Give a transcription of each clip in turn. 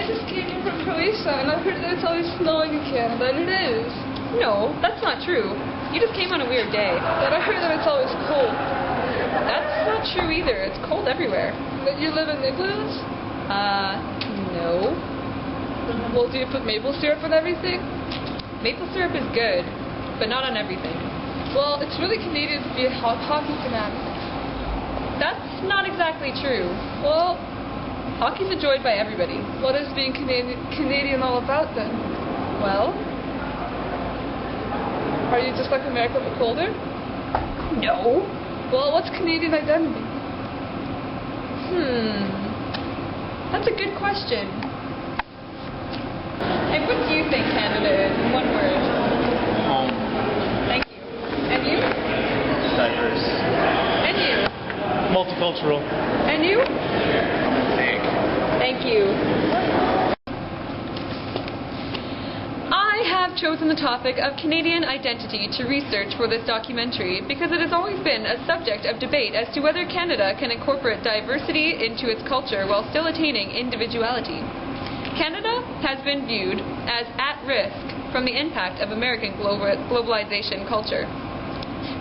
I just came in from Croatia, and I heard that it's always snowing in Canada, and it is. No, that's not true. You just came on a weird day. But I heard that it's always cold. That's not true either. It's cold everywhere. That you live in England? No. Well, do you put maple syrup on everything? Maple syrup is good, but not on everything. Well, it's really Canadian to be a hockey fanatic. That's not exactly true. Well, hockey's enjoyed by everybody. What is being Canadian all about then? Well, are you just like America but colder? no. Well, what's Canadian identity? That's a good question. And what do you think Canada is in one word? Home. Thank you. And you? Diverse. And you? Multicultural. And you? Thank you. I have chosen the topic of Canadian identity to research for this documentary because it has always been a subject of debate as to whether Canada can incorporate diversity into its culture while still attaining individuality. Canada has been viewed as at risk from the impact of American globalization culture.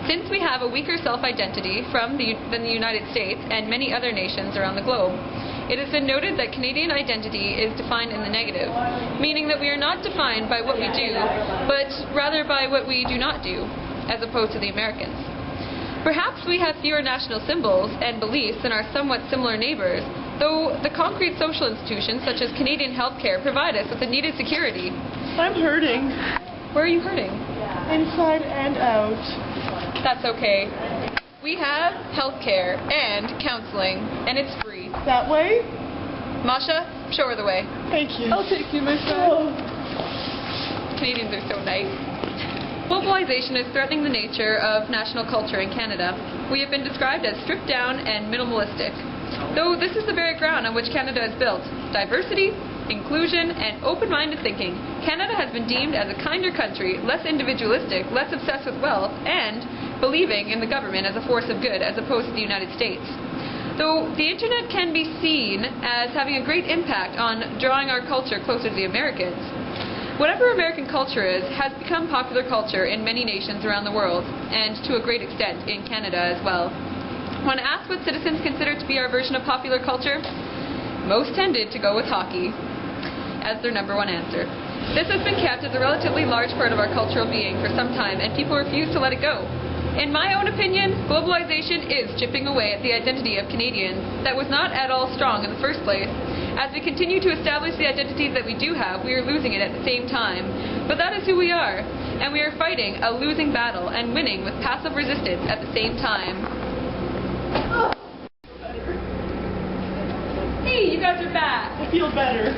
Since we have a weaker self-identity than the United States and many other nations around the globe, it has been noted that Canadian identity is defined in the negative, meaning that we are not defined by what we do, but rather by what we do not do, as opposed to the Americans. Perhaps we have fewer national symbols and beliefs than our somewhat similar neighbors, though the concrete social institutions such as Canadian healthcare provide us with the needed security. I'm hurting. Where are you hurting? Inside and out. That's okay. We have healthcare and counseling, and it's free. That way? Masha, show her the way. Thank you. I'll take you, my friend. Canadians are so nice. Globalization is threatening the nature of national culture in Canada. We have been described as stripped down and minimalistic. Though this is the very ground on which Canada is built. Diversity, inclusion, and open-minded thinking. Canada has been deemed as a kinder country, less individualistic, less obsessed with wealth, and believing in the government as a force of good as opposed to the United States. Though the internet can be seen as having a great impact on drawing our culture closer to the Americans, whatever American culture is has become popular culture in many nations around the world, and to a great extent in Canada as well. When asked what citizens consider to be our version of popular culture, most tended to go with hockey as their #1 answer. This has been kept as a relatively large part of our cultural being for some time, and people refuse to let it go. In my own opinion, globalization is chipping away at the identity of Canadians that was not at all strong in the first place. As we continue to establish the identities that we do have, we are losing it at the same time. But that is who we are, and we are fighting a losing battle and winning with passive resistance at the same time. Hey, you guys are back! I feel better.